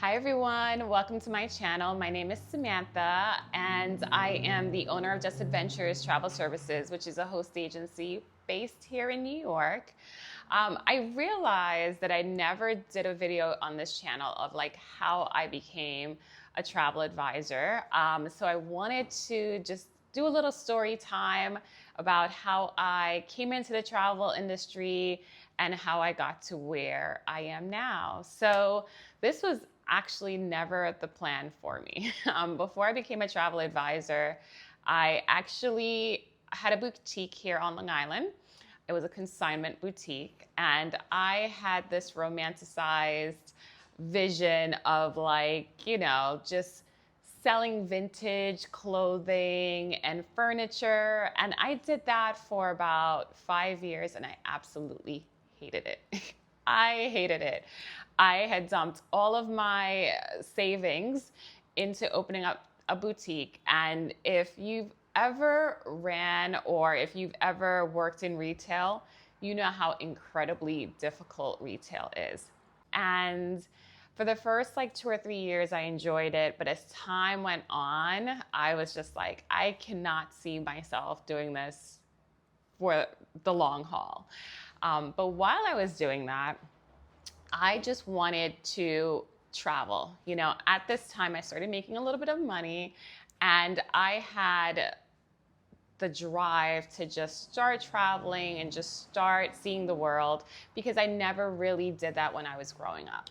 Hi everyone, welcome to my channel. My name is Samantha and I am the owner of Just Adventures Travel Services, which is a host agency based here in New York. I realized that I never did a video on this channel of like how I became a travel advisor. So I wanted to just do a little story time about how I came into the travel industry and how I got to where I am now. So this was actually never the plan for me. Before I became a travel advisor, I actually had a boutique here on Long Island. It was a consignment boutique, and I had this romanticized vision of like, just selling vintage clothing and furniture. And I did that for about 5 years and I absolutely hated it. I hated it. I had dumped all of my savings into opening up a boutique. And if you've ever ran or if you've ever worked in retail, you know how incredibly difficult retail is. And for the first like 2 or 3 years, I enjoyed it. But as time went on, I was just like, I cannot see myself doing this for the long haul. But while I was doing that, I just wanted to travel. At this time, I started making a little bit of money and I had the drive to just start traveling and just start seeing the world because I never really did that when I was growing up.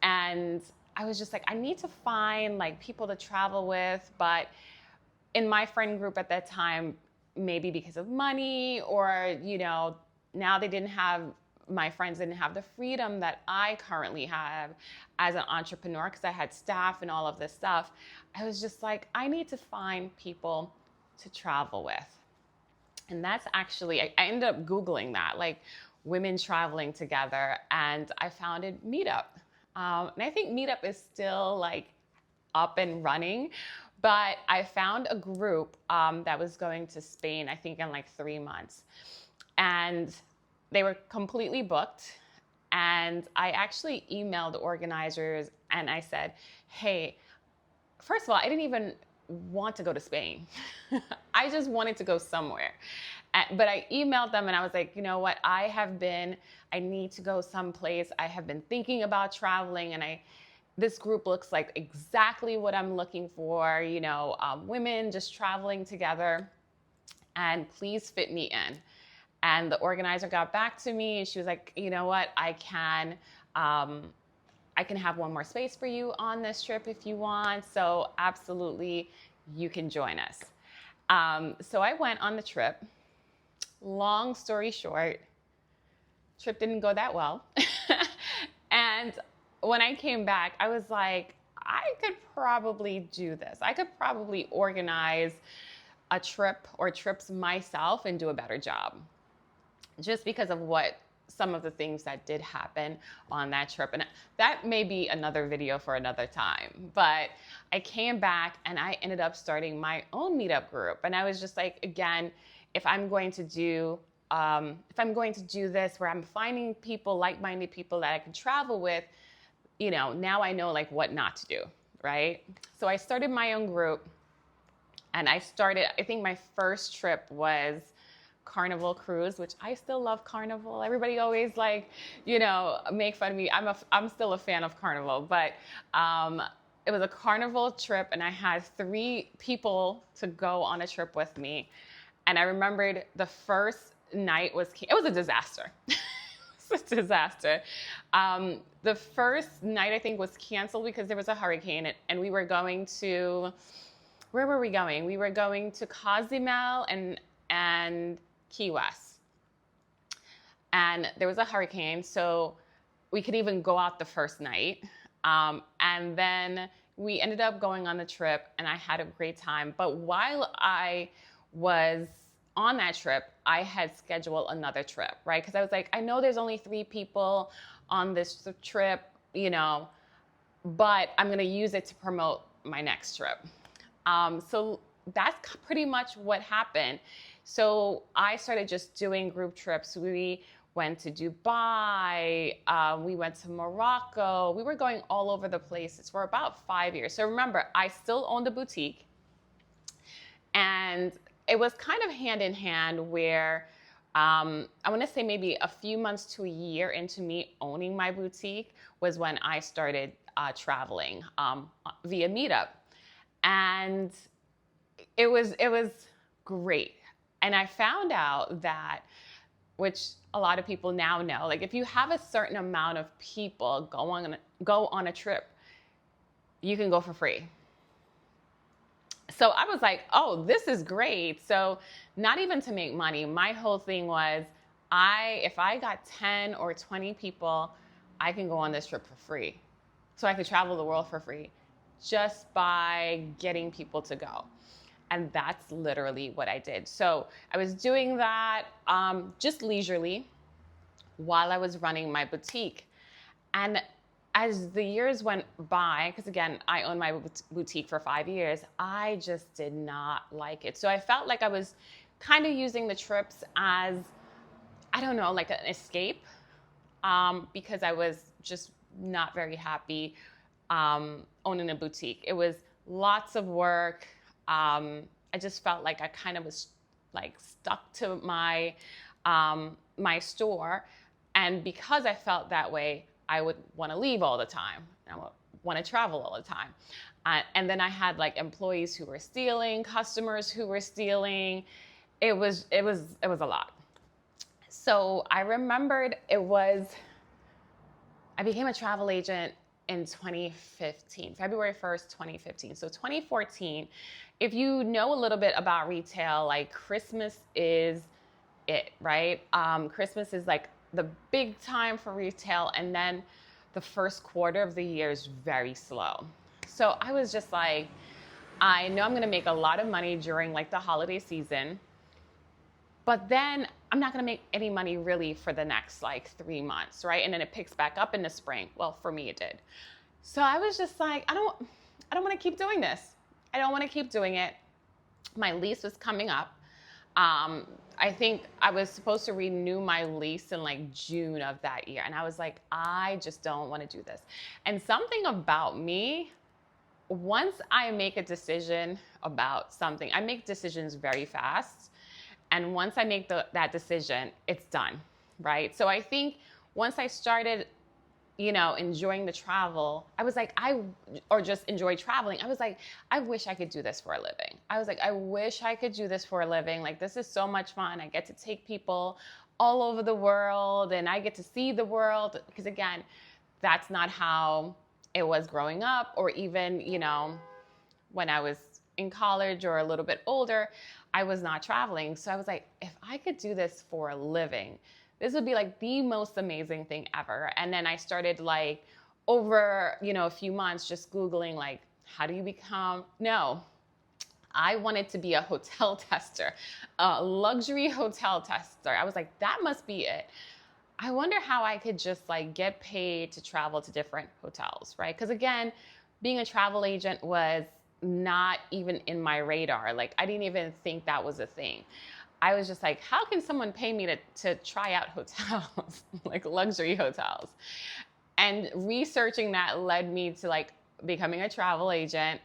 And I was just like, I need to find like people to travel with, but in my friend group at that time, maybe because of money or, now my friends didn't have the freedom that I currently have as an entrepreneur because I had staff and all of this stuff. I was just like, I need to find people to travel with. And that's actually, I ended up Googling that, like women traveling together, and I founded Meetup. And I think Meetup is still like up and running, but I found a group that was going to Spain, I think in like 3 months. And they were completely booked. And I actually emailed the organizers and I said, hey, first of all, I didn't even want to go to Spain. I just wanted to go somewhere. But I emailed them and I was like, you know what? I need to go someplace. I have been thinking about traveling and this group looks like exactly what I'm looking for, women just traveling together, and please fit me in. And the organizer got back to me and she was like, you know what, I can have one more space for you on this trip if you want. So absolutely, you can join us. So I went on the trip. Long story short, trip didn't go that well. And when I came back, I was like, I could probably do this. I could probably organize a trip or trips myself and do a better job. Just because of some of the things that did happen on that trip. And that may be another video for another time. But I came back and I ended up starting my own meetup group. And I was just like, again, if I'm going to do this where I'm finding people, like-minded people that I can travel with, now I know like what not to do, right? So I started my own group and I think my first trip was Carnival cruise, which I still love Carnival. Everybody always make fun of me. I'm still a fan of Carnival, but it was a Carnival trip and I had 3 people to go on a trip with me. And I remembered the first night it was a disaster. It's a disaster. The first night I think was canceled because there was a hurricane and we were going to, where were we going? We were going to Cozumel and Key West. And there was a hurricane, so we could even go out the first night. And then we ended up going on the trip and I had a great time. But while I was on that trip, I had scheduled another trip, right? Because I was like, I know there's only 3 people on this trip, but I'm going to use it to promote my next trip. So that's pretty much what happened. So I started just doing group trips. We went to Dubai, we went to Morocco. We were going all over the places for about 5 years. So remember, I still owned a boutique, and it was kind of hand in hand where I want to say maybe a few months to a year into me owning my boutique was when I started traveling via Meetup. And it was great. And I found out that, which a lot of people now know, like if you have a certain amount of people go on a trip, you can go for free. So I was like, oh, this is great. So not even to make money. My whole thing was, if I got 10 or 20 people, I can go on this trip for free. So I could travel the world for free just by getting people to go. And that's literally what I did. So I was doing that just leisurely while I was running my boutique. And as the years went by, because again, I owned my boutique for 5 years, I just did not like it. So I felt like I was kind of using the trips as, I don't know, like an escape, because I was just not very happy owning a boutique. It was lots of work. I just felt like I kind of was like stuck to my store. And because I felt that way, I would want to leave all the time. I would want to travel all the time. And then I had like employees who were stealing, customers who were stealing. It was a lot. So I remembered I became a travel agent in 2015, February 1st, 2015. So 2014, if you know a little bit about retail, like Christmas is it, right? Christmas is like the big time for retail, and then the first quarter of the year is very slow. So I was just like, I know I'm gonna make a lot of money during like the holiday season, but then I'm not gonna make any money really for the next like 3 months, right? And then it picks back up in the spring. Well, for me it did. So I was just like, I don't wanna keep doing this. I don't wanna keep doing it. My lease was coming up. I think I was supposed to renew my lease in like June of that year. And I was like, I just don't want to do this. And something about me, once I make a decision about something, I make decisions very fast. And once I make that decision, it's done, right? So I think once I started, enjoying the travel, I was like, or just enjoy traveling. I was like, I wish I could do this for a living. I was like, I wish I could do this for a living. Like, this is so much fun. I get to take people all over the world and I get to see the world. Because again, that's not how it was growing up, or even, when I was in college or a little bit older, I was not traveling. So I was like, if I could do this for a living, this would be like the most amazing thing ever. And then I started like over, a few months just Googling like, how do you I wanted to be a hotel tester, a luxury hotel tester. I was like, that must be it. I wonder how I could just like get paid to travel to different hotels, right? Because again, being a travel agent was not even in my radar. Like I didn't even think that was a thing. I was just like, how can someone pay me to try out hotels, like luxury hotels? And researching that led me to like becoming a travel agent,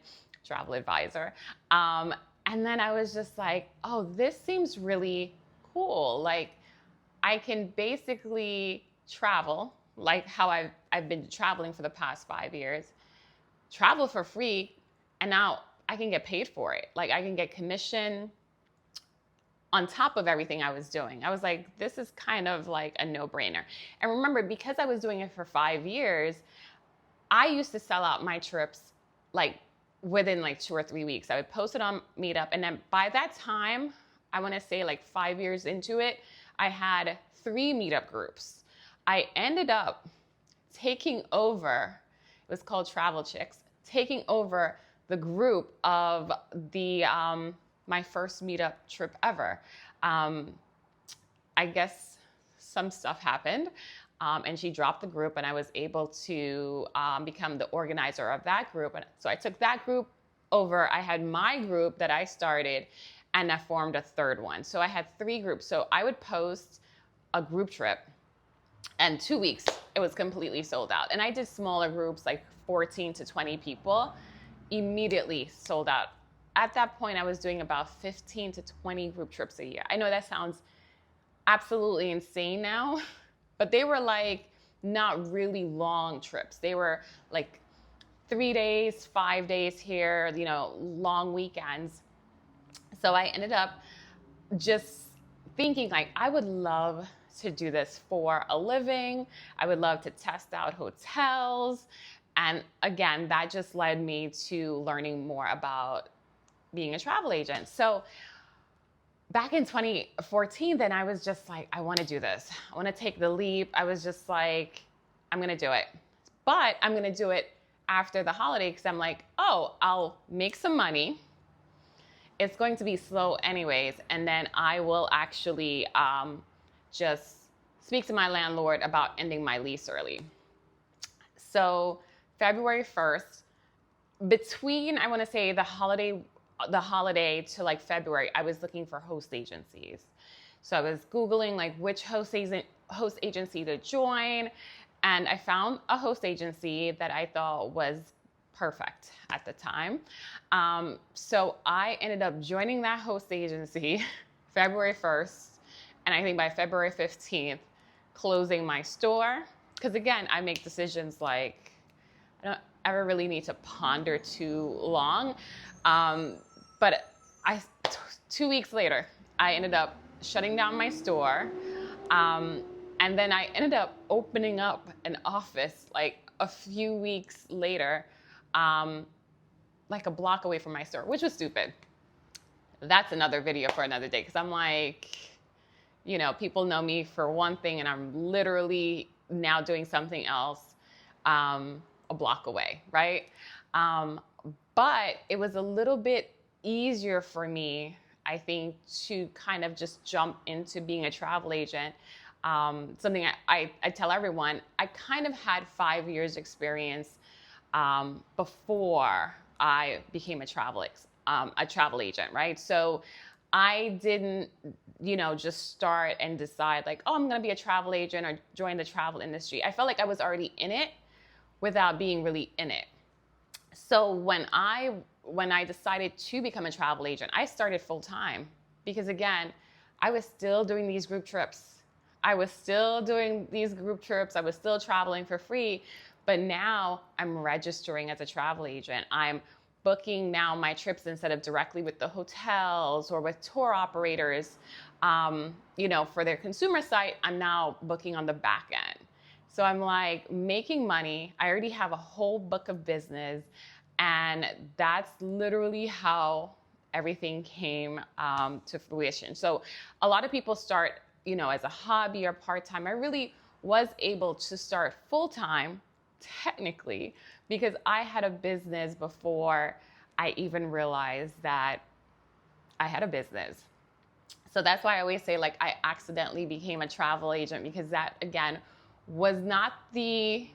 travel advisor. And then I was just like, oh, this seems really cool. Like I can basically travel like how I've been traveling for the past 5 years, travel for free, and now I can get paid for it. Like I can get commission on top of everything I was doing. I was like, this is kind of like a no-brainer. And remember, because I was doing it for 5 years, I used to sell out my trips like within like 2 or 3 weeks. I would post it on Meetup. And then by that time, I want to say like 5 years into it, I had 3 Meetup groups. I ended up taking over, it was called Travel Chicks, taking over the group of the my first Meetup trip ever. I guess some stuff happened, and she dropped the group, and I was able to become the organizer of that group. And so I took that group over. I had my group that I started, and I formed a third one. So I had 3 groups. So I would post a group trip And 2 weeks, it was completely sold out. And I did smaller groups, like 14 to 20 people, immediately sold out. At that point, I was doing about 15 to 20 group trips a year. I know that sounds absolutely insane now, but they were like not really long trips. They were like 3 days, 5 days here, long weekends. So I ended up just thinking like, I would love to do this for a living. I would love to test out hotels. And again, that just led me to learning more about being a travel agent. So back in 2014, then I was just like, I want to do this. I want to take the leap. I was just like, I'm going to do it. But I'm going to do it after the holiday because I'm like, oh, I'll make some money. It's going to be slow anyways. And then I will actually just speak to my landlord about ending my lease early. So February 1st, between, I want to say the holiday to like February, I was looking for host agencies. So I was Googling like which host agency to join. And I found a host agency that I thought was perfect at the time. So I ended up joining that host agency February 1st. And I think by February 15th, closing my store. Because again, I make decisions like, I don't ever really need to ponder too long. But 2 weeks later, I ended up shutting down my store. And then I ended up opening up an office like a few weeks later, like a block away from my store, which was stupid. That's another video for another day because I'm like, people know me for one thing and I'm literally now doing something else a block away, right? But it was a little bit easier for me, I think, to kind of just jump into being a travel agent. Something I tell everyone, I kind of had 5 years experience before I became a travel agent, right? So I didn't, just start and decide like, oh, I'm going to be a travel agent or join the travel industry. I felt like I was already in it without being really in it. So when I decided to become a travel agent, I started full time because again, I was still doing these group trips. I was still traveling for free, but now I'm registering as a travel agent. I'm booking now my trips instead of directly with the hotels or with tour operators, for their consumer site, I'm now booking on the back end. So I'm like making money. I already have a whole book of business. And that's literally how everything came to fruition. So a lot of people start, as a hobby or part-time. I really was able to start full-time, technically, because I had a business before I even realized that I had a business. So that's why I always say, like, I accidentally became a travel agent because that, again, wasn't the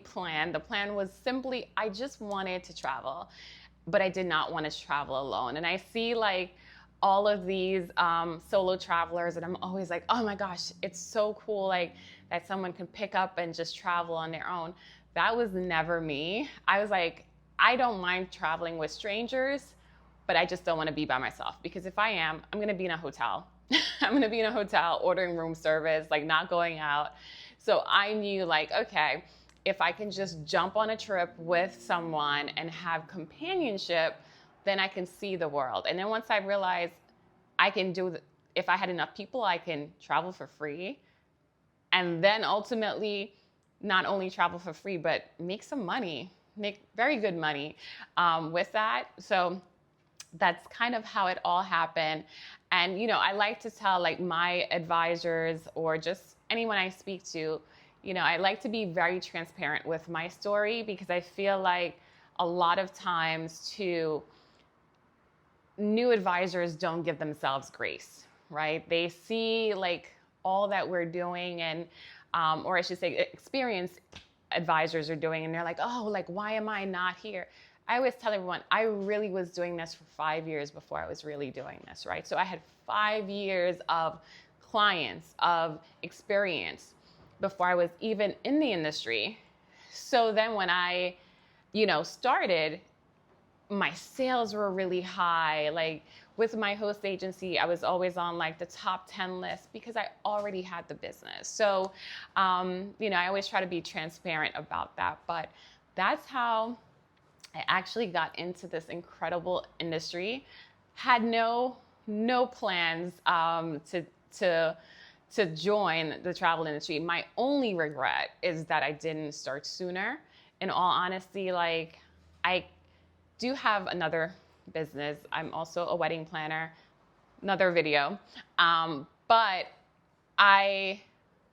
plan. The plan was simply, I just wanted to travel, but I did not want to travel alone. And I see like all of these solo travelers and I'm always like, oh my gosh, it's so cool like that someone can pick up and just travel on their own. That was never me. I was like, I don't mind traveling with strangers, but I just don't want to be by myself because if I am, I'm going to be in a hotel. I'm going to be in a hotel ordering room service, like not going out. So I knew like, okay, if I can just jump on a trip with someone and have companionship, then I can see the world. And then once I realized I can if I had enough people, I can travel for free. And then ultimately, not only travel for free, but make some money, make very good money with that. So that's kind of how it all happened. And, I like to tell like my advisors or just anyone I speak to, I like to be very transparent with my story because I feel like a lot of times too, new advisors don't give themselves grace, right? They see like all that we're doing and, or I should say experienced advisors are doing and they're like, oh, like, why am I not here? I always tell everyone, I really was doing this for 5 years before I was really doing this, right? So I had 5 years of clients, of experience before I was even in the industry. So then when I, started, my sales were really high. Like with my host agency, I was always on like the top 10 list because I already had the business. So, I always try to be transparent about that. But that's how I actually got into this incredible industry. Had no plans to join the travel industry. My only regret is that I didn't start sooner. In all honesty, like I do have another business. I'm also a wedding planner, another video. But I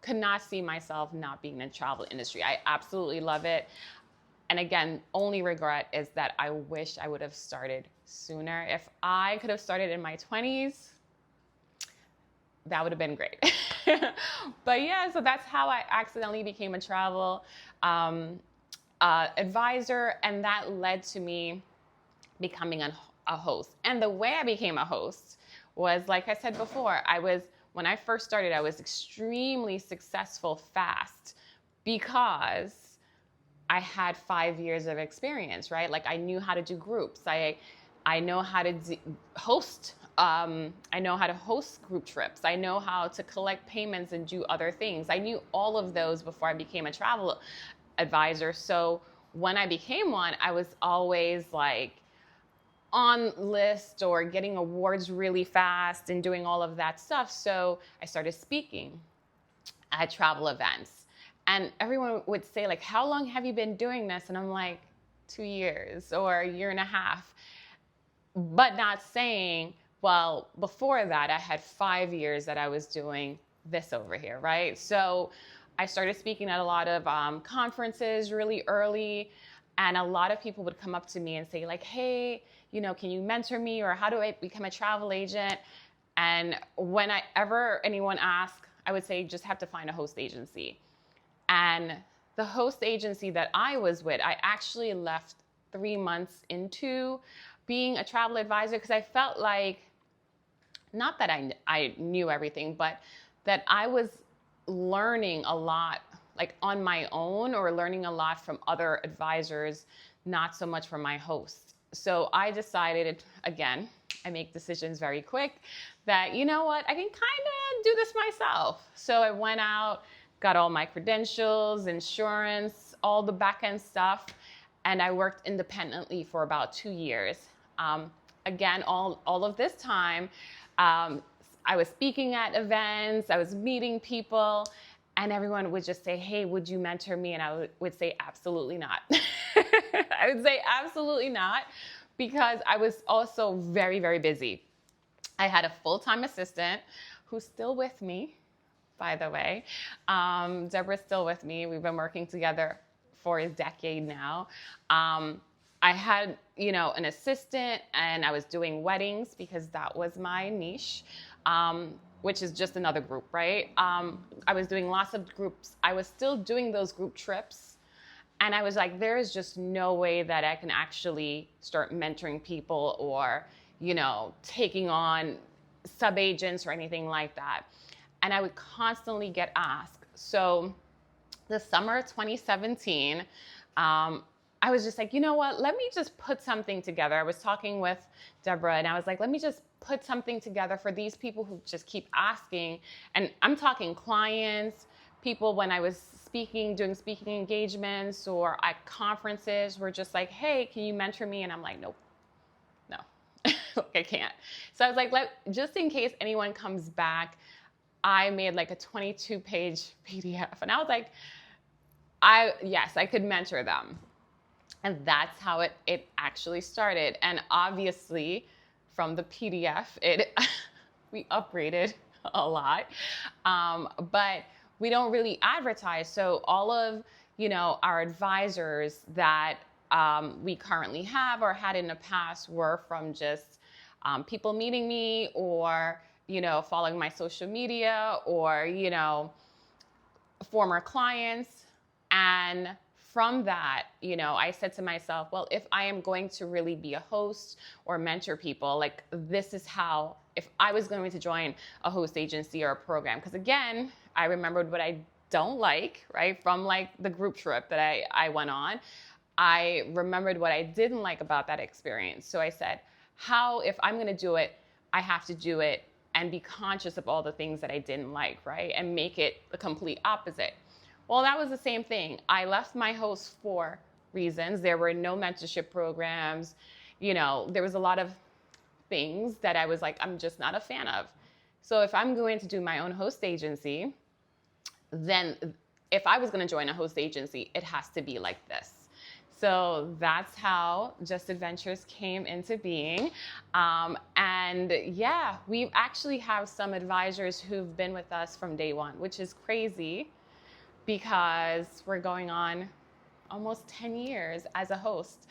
could not see myself not being in the travel industry. I absolutely love it. And again, only regret is that I wish I would have started sooner. If I could have started in my 20s, that would have been great. But yeah, so that's how I accidentally became a travel advisor. And that led to me becoming a host. And the way I became a host was, like I said before, when I first started, I was extremely successful fast because I had 5 years of experience, right? Like I knew how to do groups. I know how to host. I know how to host group trips. I know how to collect payments and do other things. I knew all of those before I became a travel advisor. So when I became one, I was always like on list or getting awards really fast and doing all of that stuff. So I started speaking at travel events. And everyone would say, like, how long have you been doing this? And I'm like, 2 years or a year and a half. But not saying, well, before that, I had 5 years that I was doing this over here, right? So I started speaking at a lot of conferences really early. And a lot of people would come up to me and say, like, hey, can you mentor me? Or how do I become a travel agent? And whenever anyone asks, I would say, just have to find a host agency. And the host agency that I was with, I actually left 3 months into being a travel advisor because I felt like, not that I knew everything, but that I was learning a lot, like on my own, or learning a lot from other advisors, not so much from my hosts. So I decided, again, I make decisions very quick, that, you know what, I can kind of do this myself. So I went out, got all my credentials, insurance, all the back-end stuff, and I worked independently for about 2 years. Again, all of this time, I was speaking at events, I was meeting people, and everyone would just say, hey, would you mentor me? And I would say, absolutely not. I would say, absolutely not, because I was also very, very busy. I had a full-time assistant who's still with me, by the way. Deborah's still with me. We've been working together for a decade now. I had, an assistant, and I was doing weddings because that was my niche, which is just another group, right? I was doing lots of groups. I was still doing those group trips. And I was like, there is just no way that I can actually start mentoring people or, taking on sub-agents or anything like that. And I would constantly get asked. So the summer of 2017, I was just like, you know what, let me just put something together. I was talking with Deborah, and I was like, let me just put something together for these people who just keep asking. And I'm talking clients, people when I was doing speaking engagements or at conferences were just like, hey, can you mentor me? And I'm like, nope, no, I can't. So I was like, just in case anyone comes back, I made like a 22-page PDF. And I was like, yes, I could mentor them. And that's how it actually started. And obviously, from the PDF, we upgraded a lot. But we don't really advertise. So all of, our advisors that we currently have or had in the past were from just people meeting me or, following my social media or, former clients. And from that, I said to myself, well, if I am going to really be a host or mentor people, like this is how if I was going to join a host agency or a program. Because again, I remembered what I don't like, right? From like the group trip that I went on. I remembered what I didn't like about that experience. So I said, how, if I'm going to do it, I have to do it and be conscious of all the things that I didn't like, right? And make it the complete opposite. Well, that was the same thing. I left my host for reasons. There were no mentorship programs. You know, there was a lot of things that I was like, I'm just not a fan of. So if I'm going to do my own host agency, then if I was going to join a host agency, it has to be like this. So that's how Just Adventures came into being. And yeah, we actually have some advisors who've been with us from day one, which is crazy because we're going on almost 10 years as a host.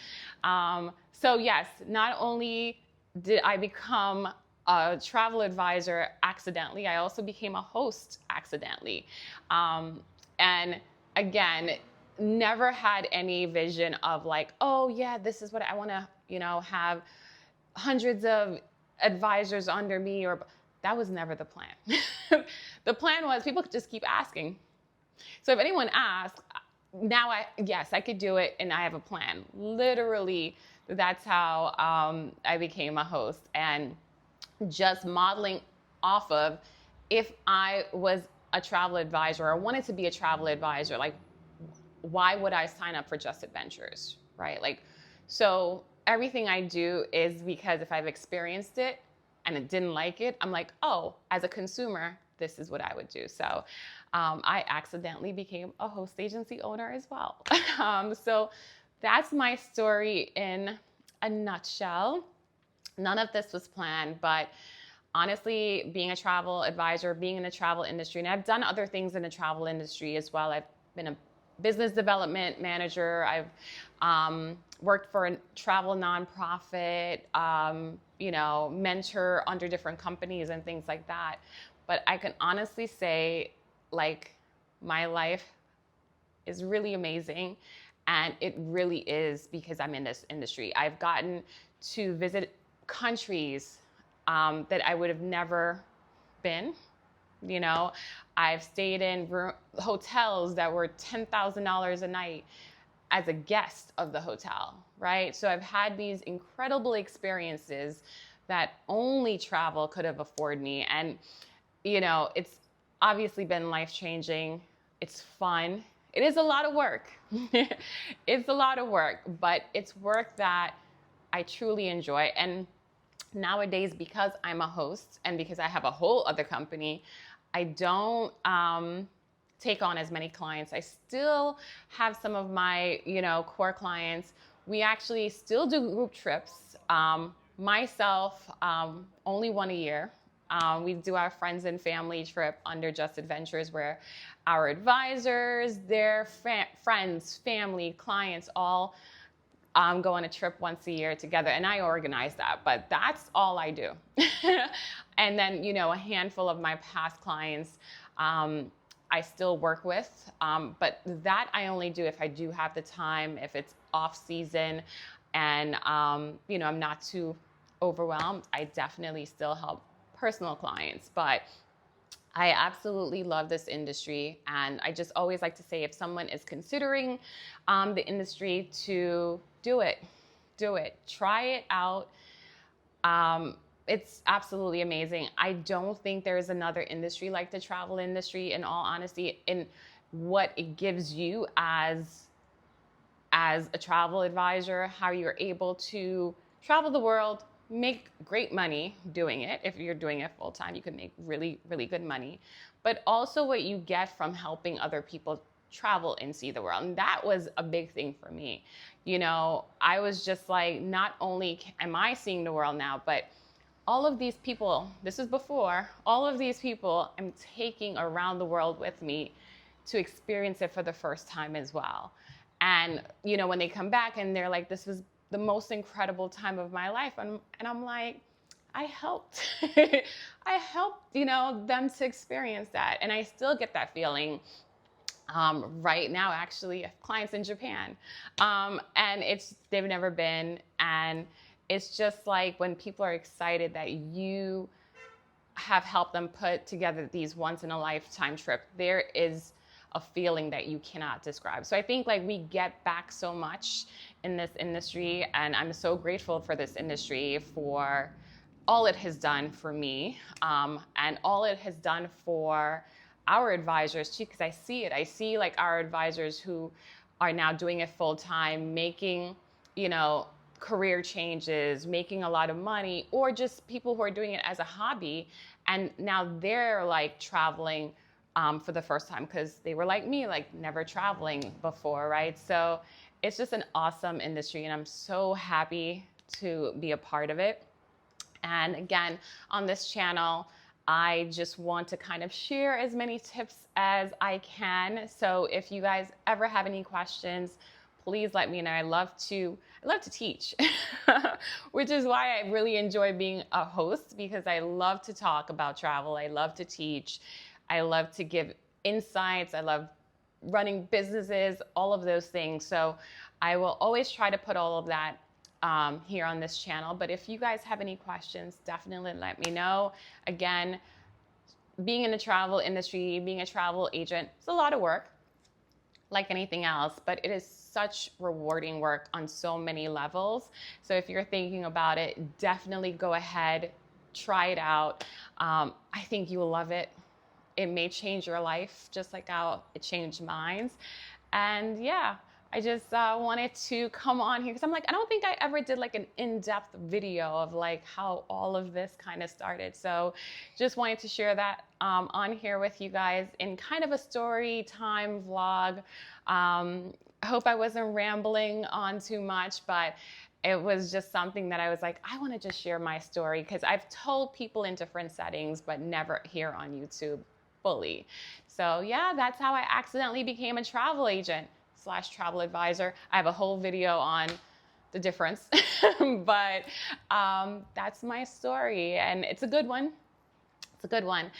So yes, not only did I become a travel advisor accidentally, I also became a host accidentally. And again, never had any vision of like, oh yeah, this is what I want to, you know, have hundreds of advisors under me, or that was never the plan. The plan was people could just keep asking. So if anyone asks, now yes, I could do it and I have a plan. Literally, that's how I became a host, and just modeling off of if I was a travel advisor or wanted to be a travel advisor, like why would I sign up for Just Adventures, right? Like, so everything I do is because if I've experienced it and it didn't like it, I'm like, oh, as a consumer, this is what I would do. So I accidentally became a host agency owner as well. So that's my story in a nutshell. None of this was planned, but honestly, being a travel advisor, being in the travel industry, and I've done other things in the travel industry as well. I've been a business development manager. I've worked for a travel nonprofit, you know, mentor under different companies and things like that. But I can honestly say, like, my life is really amazing. And it really is because I'm in this industry. I've gotten to visit countries that I would have never been. You know, I've stayed in hotels that were $10,000 a night as a guest of the hotel, right? So I've had these incredible experiences that only travel could have afforded me. And, you know, it's obviously been life-changing. It's fun. It is a lot of work. It's a lot of work, but it's work that I truly enjoy. And nowadays, because I'm a host and because I have a whole other company, I don't take on as many clients. I still have some of my, you know, core clients. We actually still do group trips. Myself, only one a year. We do our friends and family trip under Just Adventures, where our advisors, their friends, family, clients all go on a trip once a year together, and I organize that, but that's all I do. And then, you know, a handful of my past clients I still work with, but that I only do if I do have the time, if it's off season, and you know, I'm not too overwhelmed. I definitely still help personal clients, but I absolutely love this industry, and I just always like to say, if someone is considering the industry, to do it, try it out. It's absolutely amazing. I don't think there's another industry like the travel industry, in all honesty, in what it gives you as a travel advisor, how you're able to travel the world, make great money doing it. If you're doing it full time, you can make really, really good money, but also what you get from helping other people travel and see the world. And that was a big thing for me. You know, I was just like, not only am I seeing the world now, but all of these people, this is before, all of these people I'm taking around the world with me to experience it for the first time as well. And, you know, when they come back and they're like, this was the most incredible time of my life. And I'm like, I helped. I helped, you know, them to experience that. And I still get that feeling right now. Actually, I have clients in Japan, and they've never been. And it's just like when people are excited that you have helped them put together these once in a lifetime trip, there is a feeling that you cannot describe. So I think like we get back so much in this industry, and I'm so grateful for this industry for all it has done for me, and all it has done for our advisors too, because I see it. I see like our advisors who are now doing it full time, making, you know, career changes, making a lot of money, or just people who are doing it as a hobby. And now they're like traveling for the first time because they were like me, like never traveling before, right? So it's just an awesome industry, and I'm so happy to be a part of it. And again, on this channel, I just want to kind of share as many tips as I can. So if you guys ever have any questions, please let me know. I love to teach, which is why I really enjoy being a host, because I love to talk about travel. I love to teach. I love to give insights. I love running businesses, all of those things. So I will always try to put all of that here on this channel. But if you guys have any questions, definitely let me know. Again, being in the travel industry, being a travel agent, it's a lot of work, like anything else, but it is such rewarding work on so many levels. So if you're thinking about it, definitely go ahead, try it out. I think you will love it. It may change your life just like how it changed mine. And yeah, I just wanted to come on here because I'm like, I don't think I ever did like an in-depth video of like how all of this kind of started. So just wanted to share that on here with you guys in kind of a story time vlog. I hope I wasn't rambling on too much, but it was just something that I was like, I want to just share my story, because I've told people in different settings, but never here on YouTube fully. So yeah, that's how I accidentally became a travel agent / travel advisor. I have a whole video on the difference, but that's my story, and it's a good one. It's a good one.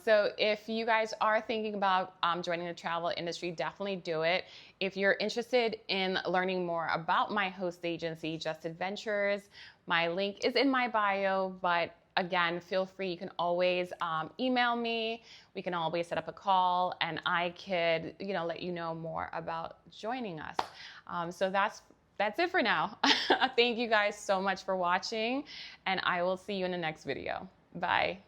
So if you guys are thinking about joining the travel industry, definitely do it. If you're interested in learning more about my host agency, Just Adventures, my link is in my bio, but again, feel free. You can always email me. We can always set up a call, and I could, let you know more about joining us. So that's it for now. Thank you guys so much for watching, and I will see you in the next video. Bye.